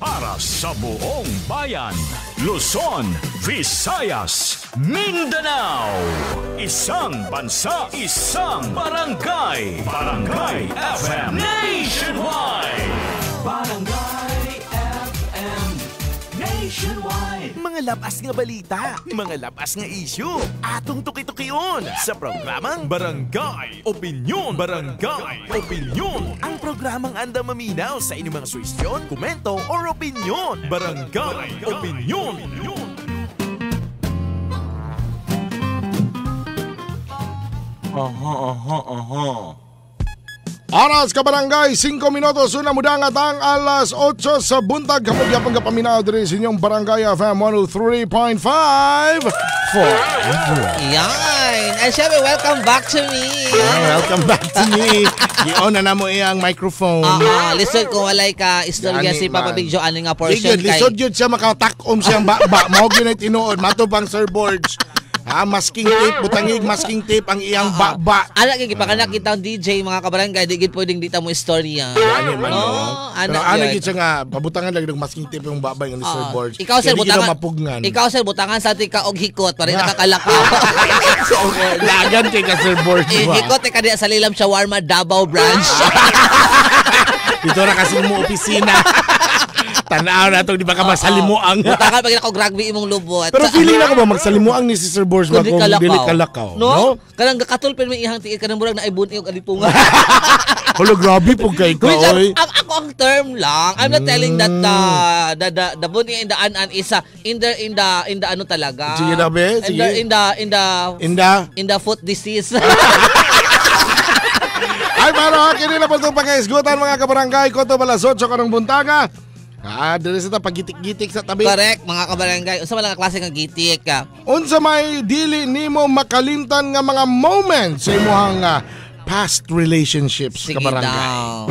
Para sa buong bayan, Luzon, Visayas, Mindanao. Isang bansa, isang barangay. Barangay FM Nationwide. Barangay FM Nationwide. Mga labas nga balita, mga labas nga issue, atong tuki-tukion sa programang Barangay Opinyon. Barangay Opinyon. Ang programang andam maminaw sa inyong mga suwestyon, komento, or opinyon. Barangay Opinyon. Aras ka barangay, 5 minutos, una mudangat ang alas 8 sa buntag. Kapag paminaw diri sa inyong Barangay FM 103.5 forever. Yan! And syempre, welcome back to me. Welcome back to me. Iyon na mo iyang microphone. Listen kung walay ka istorya si Papa Big Joe, ano nga portion kay... Lisod yun siya makatakom siyang ba. Mawag yun ay tinuod. Matubang Sir Borge. Masking tape, butangig masking tape ang iyang ba. Anak gipakandak kita DJ mga kabarangay, di gid pwedeng dita mo istorya. Ano man no? Pero ano gid siya nga pabutangan lang ng masking tape yung babay ng Sir Borge. Ikaw sir butangan sa tika og hikot para nakakalakaw. Lagan kay ka Sir Borge ba. Hikot ka diya sa Lilam Shawarma Davao branch. Dito na kasi mo opisina. Tanaw na itong di ba ka magsalimuang. Butangan pag ako rugby imong lubot. Pero feeling na ko ba magsalimuang ni si Sir Borge ba kung dili kalakaw? No? Kanang katulpin mo ihang tiil kanang murag na ibun iyong alipungan. Holo, grabe po kay ka, oy. Ako ang term lang. I'm not telling that the bunny in the an is in the ano talaga. Sige na be, sige. In the foot disease. Ay, pero kini na po itong pag-isgutan mga kabarangay. Koto balas 8 kanong buntaga. Dili sa pagitik-gitik sa tabi. Correct, mga kabarangay. Unsa man ang klase nga gitik ka? Unsa may dili nimo makalimtan nga mga moments sa imong past relationships, sige kabarangay? Daw.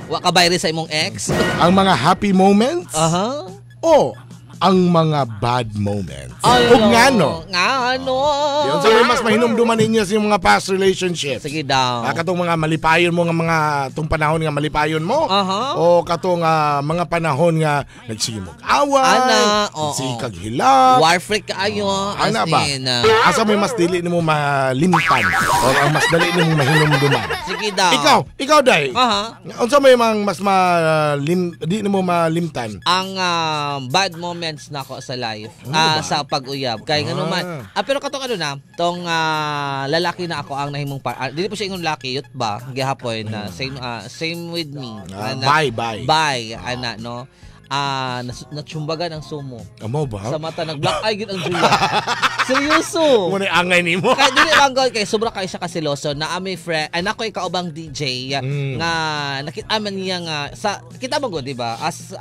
Wa ka bayre sa imong ex? Ang mga happy moments? O ang mga bad moments. Ug ngano? Yun sa mas mahinumduman ninyo sa mga past relationships. Sige daw. Katong mga malipayon mo nga mga tong panahon nga malipayon mo. O katong mga panahon nga nagsimog away, nagsikag hila. War freak kaayo. Ana ba? Asa may mas dili nimo malimtan o ang mas dali nimo mahinumduman. Sige daw. Ikaw day. Unsa may mas di nimo malimtan? Ang bad moments na ako sa life, sa pag-uyab kay ngano man. Pero katong ano na tong lalaki na ako ang nahimong dili po siya ingon laki yut ba gihapon na same with me. Bye ana no. Natsumbagan ang sumo. Amo ba? Sa mata nag-black eye gid ang Julia. Seryoso. Muna angay nimo. Kay dili banggol kay sobra kay siya kasiloso na ami friend anak ko ikaubang DJ nga nakita man niya nga sa kita man gud di ba as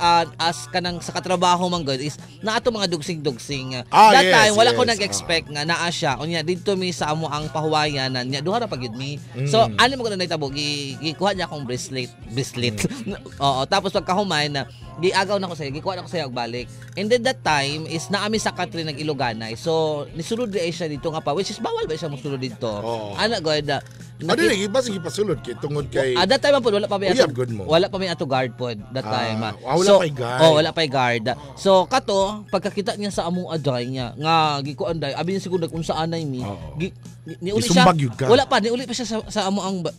kanang sa katrabaho man gud is na ato mga dugsing-dugsing. That time wala ko nag-expect nga naa siya unya didto mi sa amo ang pahuwayan niya duha ra pagid mi. So ano mo ko na itabo gikuha niya akong bracelet. Oo, tapos pagkahuman na giagaw na ko sa gikuha na ko sa balik. And then that time is naami sa country nag Iloganay. So nisulod di siya dito nga pa which is bawal ba siya mosulod dito. Ana god. Dili ba sige pasulod kay tungod kay that time po wala pa may ato guard pod that time. Wala pa guard. So kato pagkakita niya sa among aday niya nga gikuan day abi niya siguro unsa anay mi. Niuli siya. Wala pa niuli pa siya sa among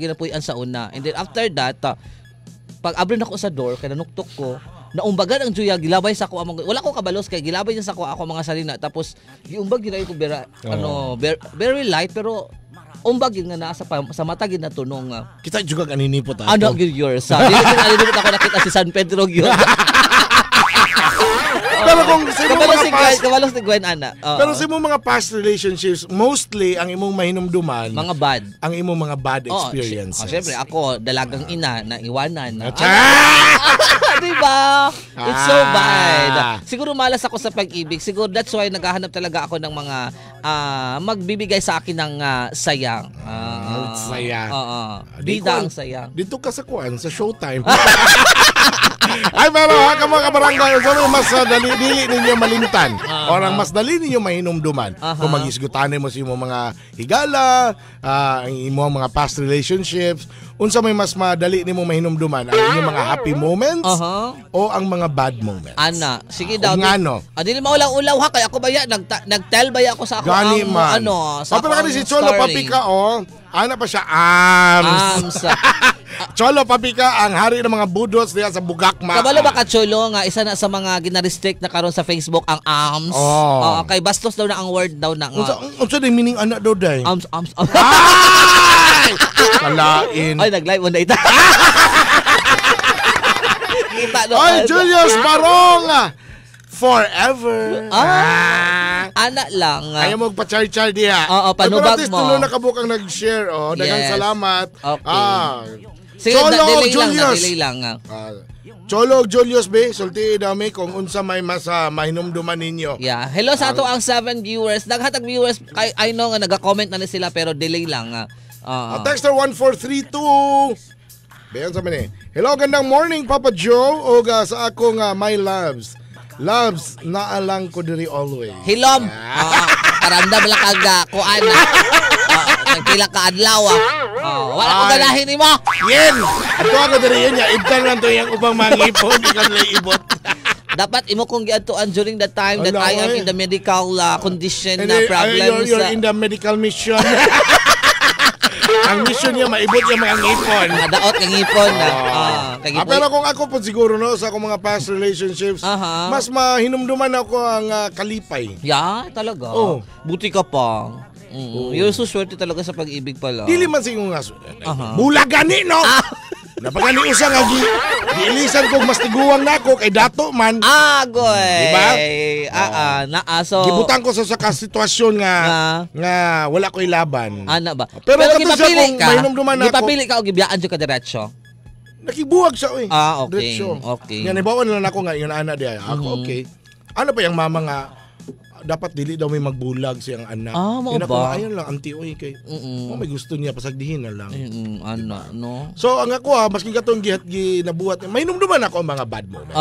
ginapuy-an sa una. And then after that pag abron ako sa door kay nanuktok ko naumbagan ang Juya gilabay sa ako among wala ko kabalos kay gilabay niya sa ako mga salina tapos giumbag gid ko very light pero umbag yun nga nasa sa mata gid na tunong kita juga kaninipot ato. Ano gid yours sa dili ko nalinipot ako nakita si San Pedro gyud. Pero kung kabalos ni Gwen ana. Pero sa imong mga past relationships, mostly ang imong mahinumduman mga bad. Ang imong mga bad experiences. Syempre ako dalagang ina na iwanan na. Diba? It's so bad. Siguro malas ako sa pag-ibig. Siguro that's why naghahanap talaga ako ng mga magbibigay sa akin ng sayang. Sayang. Bida ang sayang. Dito ka sa kuan sa Showtime. Ay pero mga kabarangay, so mas dili ninyo malimtan Orang mas dali ninyo mahinumduman. Kung magisgutanin mo sa imong mga higala, ang imong mga past relationships, unsa may mas madali nimo mahinumduman, ang inyong mga happy moments o ang mga bad moments. Ana, sige daw. Ngano? Dili maulaw-ulaw ha, kaya ako ba nag-tell ba ako sa ako Gani man. sa pero kasi si Cholo Papika, ana pa siya, Ams. Cholo Papika, ang hari ng mga budots diya sa Bugakma. Kabalo ba ka, Cholo, nga isa na sa mga gina-restrict na karon sa Facebook ang AMS? Kay bastos daw na ang word daw na nga. Unsa din meaning anak daw day? AMS. Ay! Kalain. Ay, nag-live mo na ita. Kita doon. Ay, Julius Barong! Forever. Anak lang. Ayaw mo magpa-char-char diya. Panubag mo. Tulo na kabukang nag-share. Dagang salamat. Okay. Sige, delay lang. Cholo Julius be, sulti dami kung unsa may mas mahinumduman ninyo. Yeah. Hello sa ato ang 7 viewers. Naghatag viewers, I know nga naga-comment na sila pero delay lang. Texter 1432. Bayan sa mani. Hello, gandang morning Papa Joe o sa akong my loves. Loves, naalang ko diri always. Hilom. Karamdam lang kaga kuan. Nagpila ka adlaw. Wala ko ganahin nimo. Yen. Ato ako diri yan ya. Ibtan lang to yang ubang mga ipon, ikan lay ibot. Dapat imo kong giadtuan during the time that I am in the medical condition na problems. You're in the medical mission. Ang mission niya, maibot niya mga ngipon. Madaot ng ngipon. Pero kung ako po siguro no, sa akong mga past relationships, mas mahinumduman ako ang kalipay. Yeah, talaga? Buti ka pa. You're so swerte talaga sa pag-ibig pala. Dili man sigong nga. Bulagani, no? Napagani usa nga giilisan kog mas tiguang nako kay dato man. Goy. Diba? So gibutang ko sa sitwasyon nga wala ko'y laban. Ana ba? Pero gipapili ka. Gipapili ka o gibiyaan jud ka diretso. Nakibuwag siya oy. Okay. Diretso. Okay. Nga nibawan na ako nga yun ana diya. Ako okay. Ano pa yung mama nga dapat dili daw may magbulag siyang anak. Mo ba? Ayun lang, anti oy kay. May gusto niya pasagdihin na lang. Ana, no. So ang ako maski katong ginabuhat, mahinumduman ako ang mga bad moments.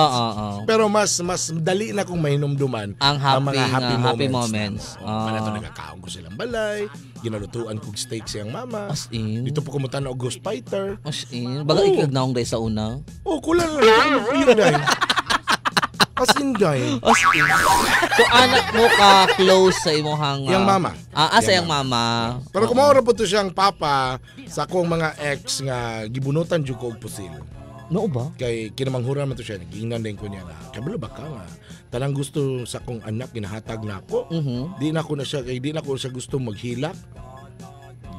Pero mas dali na kong mahinumduman ang mga happy moments. Para to nagakaon ko silang balay, ginalutuan kong steak siyang mama. As in. Dito po kumutan og ghost fighter. As in. Baga ikig naong day sa una. Kulang lang. Yung day. As in, guy. So, anak mo ka close sa imuhang... Yang mama. Sa yang mama. Pero kumaura po to siyang papa sa akong mga ex nga gibunutan dyan ko og pusil. No ba? Kay kinamanghuran man to siya. Nagingnan din ko niya na, kabalo ba ka nga? Tanang gusto sa akong anak, ginahatag na ako. Di na ko na siya gusto maghilak.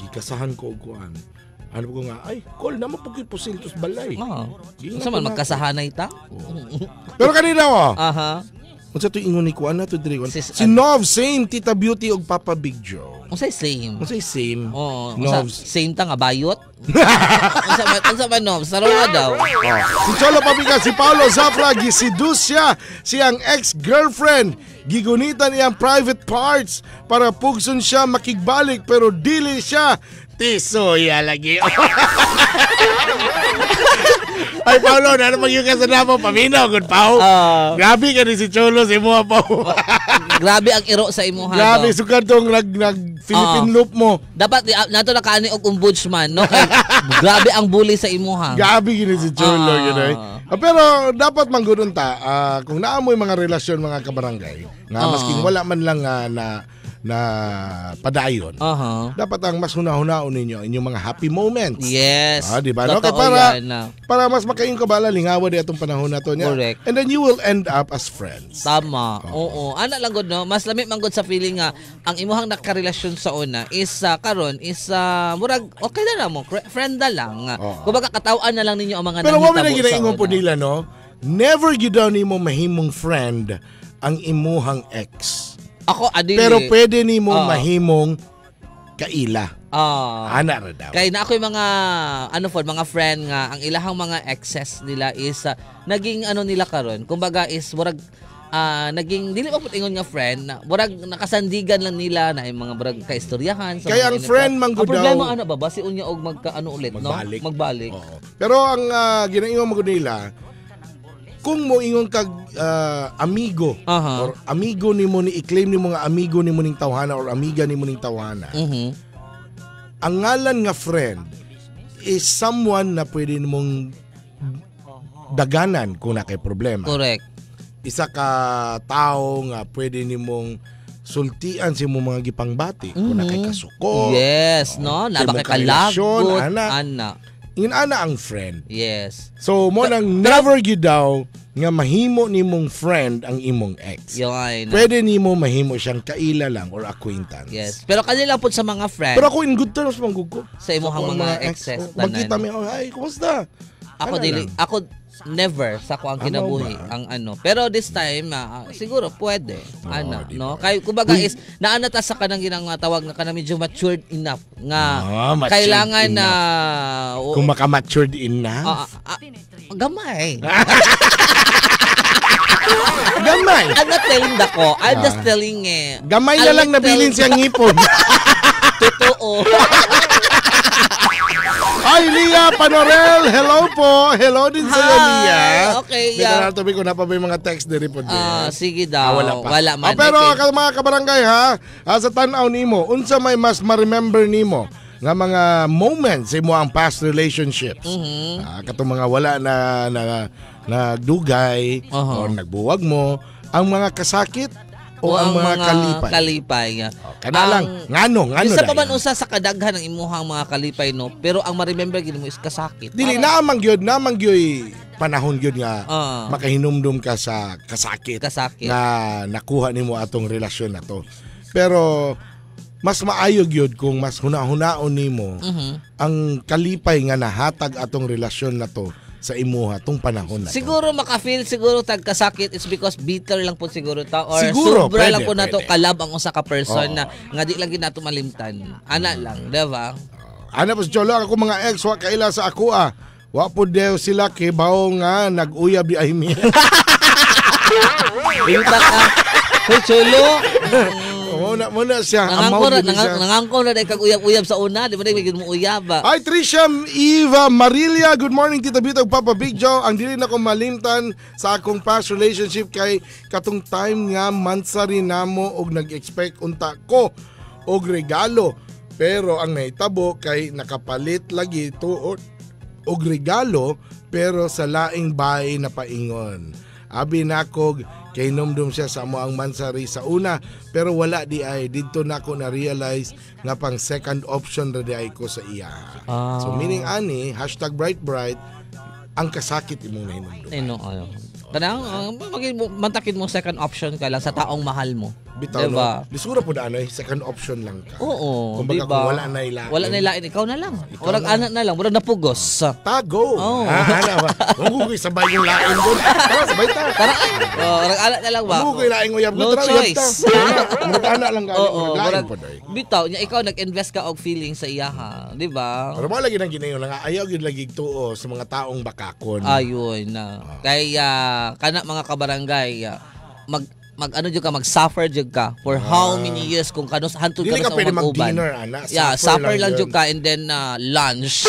Gikasahan ko og kuan. Ano ko nga, ay, call naman po kayo pusil tos balay. Sa man, magkasahanay ta? Pero kanina mo. Kung sa ito ingon ni Kuan na ito, si Nov, same, Tita Beauty og Papa Big Joe. Kung sa'y same? Kung sa'y same. Nov. Same ta nga, bayot? Kung sa man, Nov, saro nga daw. Si Cholo Papika, si Paolo Zafra, gisidus siya, siyang ex-girlfriend. Gigunitan iyang private parts para pugson siya makigbalik pero dili siya. Tisoya lagi. Ay, Paulo, ano mag-yung kasana mo? Paminaw, good Pao. Grabe ka ni si Cholo, si Mua Pao. Grabe ang iro sa imuha. Grabe, sugad tong nag-Philippine loop mo. Dapat, nato nakaani og ombudsman, no? Grabe ang bully sa imuha. Grabe gini si Cholo, pero dapat manggudon ta, kung naamoy mga relasyon, mga kabarangay, nga masking wala man lang na padayon. Dapat ang mas hunahunahon ninyo inyong mga happy moments. Yes. Diba? No? Para mas makain ka bala, lingawa di atong panahon na to niya. Correct. And then you will end up as friends. Tama. Oo. Ana lang gud no. Mas lamit man gud sa feeling nga ang imuhang nakarelasyon sa una is karon is murag okay na mo. Friend na lang. Kumbaga katawan na lang ninyo ang mga pero wala na ginaingon po nila, no? Never gyud daw nimo mahimong friend ang imuhang ex. Ako adili. Pero pwede nimo mahimong kaila. Ana ra daw. Kay na ako'y mga mga friend nga ang ilahang mga exes nila is naging nila karon. Kumbaga is murag naging dili pa putingon nga friend, murag nakasandigan lang nila na mga murag kaistoryahan sa kaya ang friend man gud daw. Problema ba basi unya og ulit, magbalik. no? Magbalik. Pero ang ginaingon mo nila kung mo ingon kag amigo Aha. or amigo nimo ni i-claim nimo nga amigo nimo ning tawhana or amiga nimo ning tawhana. Ang ngalan nga friend is someone na pwede nimong daganan kung na kay problema. Correct. Isa ka tao nga pwede nimong sultian si mo mga gipangbati kung na kay kasuko. Yes, no? Naba kay kalagot, ana. Ana ang friend. Yes. So mo nang never gyud daw nga mahimo nimong friend ang imong ex. Yun. Pwede nimo mahimo siyang kaila lang or acquaintance. Yes. Pero kanila po sa mga friend. Pero ako in good terms manggug ko. Sa imuhang mga exes. Magkita mi, ay, kumusta? Ako never sa ko ang kinabuhi ang ano. Pero this time siguro pwede. No? Kay kumbaga is naanata sa kanang ginatawag nga kanang medyo matured enough nga kailangan na kung maka-matured enough. Gamay. Gamay. I'm not telling dako. I'm just telling gamay na lang nabilin siyang ngipon. Totoo. Ay, Lia Panorel, hello po. Hello din sa iyo, Lia. Okay, yeah. Hindi ko na pa ba yung mga text din po din. Sige daw. Wala man. Pero mga kabarangay ha, sa tanaw nimo, unsa may mas ma-remember nimo nga mga moments sa imo ang past relationships. Katong mga wala na dugay or nagbuwag mo, ang mga kasakit o ang mga kalipay. Kanalang ngano isa pa man usa sa kadaghan ng imuhang mga kalipay no, pero ang ma-remember gid mo is kasakit. Dili namang gyud panahon gyud nga makahinumdum ka sa kasakit na nakuha nimo atong relasyon na to. Pero mas maayo gyud kung mas hunahunahon nimo ang kalipay nga nahatag atong relasyon na to sa imuha tong panahon na siguro maka-feel siguro tag kasakit is because bitter lang po siguro ta or siguro, sobra pwede, lang po nato kalab ang usa ka person na nga di lang ginato malimtan ana lang di ba ana po jolo ako mga ex wa kaila sa ako wa po daw sila kay bawo nga nag-uyab di ay mi Inta ka Hoy Cholo Muna siya nangangko na dahil kag-uyab-uyab sa una di ba dahil mo uyab Ay Trisham Eva Marilia, good morning Tita Bitog Papa Big Joe. Ang dili na ko malimtan sa akong past relationship kay katong time nga mansari namo og nag-expect unta ko og regalo pero ang nahitabo kay nakapalit lagi tuod og regalo pero sa laing bahay na paingon. Abi nakog kay numdum siya sa mo ang mansari sa una pero wala di ay didto nako na realize nga pang second option ra di ay ko sa iya. So meaning ani #bright ang kasakit imong nahinumdum. Tanang mantakid mo second option ka lang sa taong mahal mo. Bitaw diba? No. Siguro po na second option lang ka. Oo, kumbaga diba? Wala na ilain, ikaw na lang. Walang anak na lang, walang napugos. Tago. Ana ba? Huwag sabay yung lain doon. Tara, sabay ta. Tara, walang anak na lang ba? Huwag lain uyab. No choice. Anak lang galing po doy. Bitaw, ikaw nag-invest ka og feeling sa iya ha, di ba? Pero mo lagi nang ginayon nga ayaw gid lagi tuo sa mga taong bakakon. Ayun na. Kaya kana mga kabarangay ano jud ka mag-suffer jud ka for how many years kung kanos hantod ka sa mag-uban. mag-dinner ana. Suffer lang jud ka and then lunch.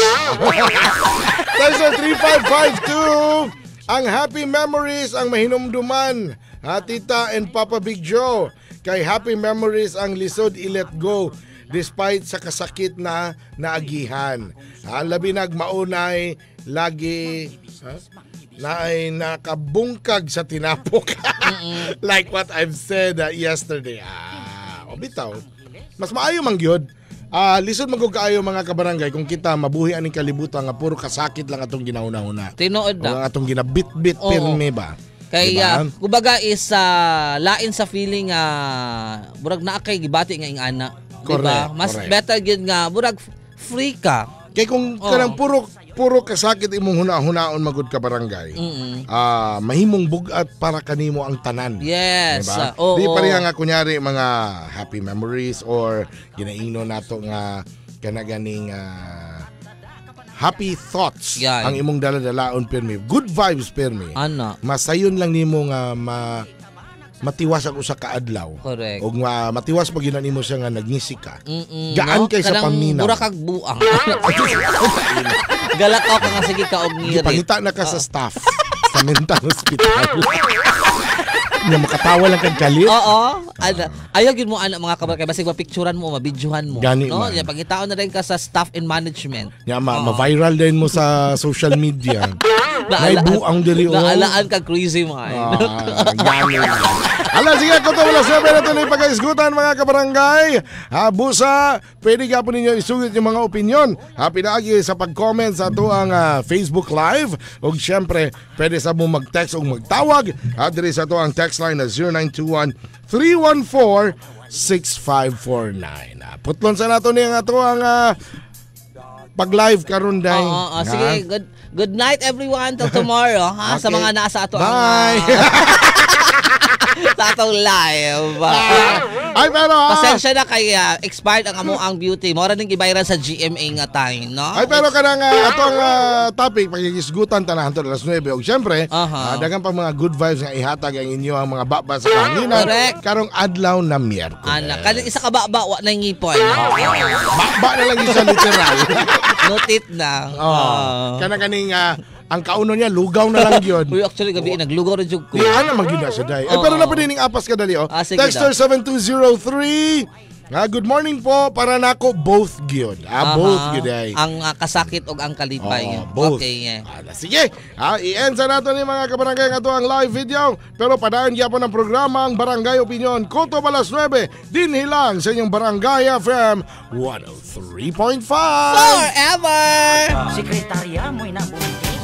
Sa 3552 ang happy memories ang mahinumduman. Tita and Papa Big Joe. Kay happy memories ang lisod i-let go despite sa kasakit na naagihan. Labi nagmaunay lagi na ay nakabungkag sa tinapok. Like what I've said yesterday. Bitaw. Mas maayo man gyud. Lisod magug kaayo mga kabarangay kung kita mabuhi aning kalibutan nga puro kasakit lang atong ginahuna-huna. Tinuod na. O atong ginabit-bit pirmi ba. Kaya kumbaga is lain sa feeling murag naa kay gibati nga ing ana. Diba? Mas better gyud nga murag free ka. Kay kung kanang puro kasakit imong hunaon magud ka barangay. Mahimong bugat para kanimo ang tanan. Yes. Diba? Di pareha nga kunyari mga happy memories or ginaingno nato nga kanaganing happy thoughts ang imong daladalaon pirmi. Good vibes pirmi. Masayon lang nimo nga matiwas ang usa ka adlaw. Correct. Og matiwas pag nimo siya nga nagngisi ka. Gaan kay sa paminaw. Mura kag buang. Galakaw ka nga sige ka og ngiri. Gipangita na ka sa staff. sa mental hospital. Na makatawa lang kang kalit. Oo. Ayaw yun mo anak mga kabarangay. Basig mapicturan mo, mabidyohan mo. Gani no? man. Yan, pagkitaon na rin ka sa staff and management. Ya, ma-viral din mo sa social media. May buang diri o. Naalaan ka crazy man. Gani. Ala, sige, kung ito wala sabi na ito na ipag-isgutan mga kabarangay. Busa, pwede ka po ninyo isulit yung mga opinion. Pinaagi sa pag-comment sa ito ang Facebook Live. O siyempre, pwede sa mo mag-text o magtawag. Diri sa ito ang text line na 0921-314-6549. Putlon sa nato niya nga ito ang pag-live karon day. Sige, good night everyone till tomorrow ha. Okay. Sa mga nasa ato Bye. sa atong live. Ay pero Pasensya na kay expired ang amuang beauty. Mora ning gibayran sa GMA nga time, no? Ay pero kanang atong topic pagigisgutan tanahan to alas 9 og syempre daghang pa mga good vibes nga ihatag ang inyo ang mga baba sa kahanginan Correct. karong adlaw na Miyerkules. Ana, kaning isa ka ba wa na ngipon. Baba na lang isa literal. Notit na. Kanang kaning ang kauno niya lugaw na lang gyud. Uy, actually gabi naglugaw rin jud ko. Di ana magyud sa day. Pero na pa dining apas ka dali oh. Sige Texter 7203. Good morning po para nako both gyud. Both gyud ay. Ang kasakit og ang kalipay. Both. Okay. Sige, i-end sa nato ni mga kabarangay nga to ang live video. Pero padaan gyapon ang programa ang Barangay Opinion. Koto balas 9, dinhi lang sa inyong Barangay FM 103.5. Forever! Sekretarya mo'y nabuntis.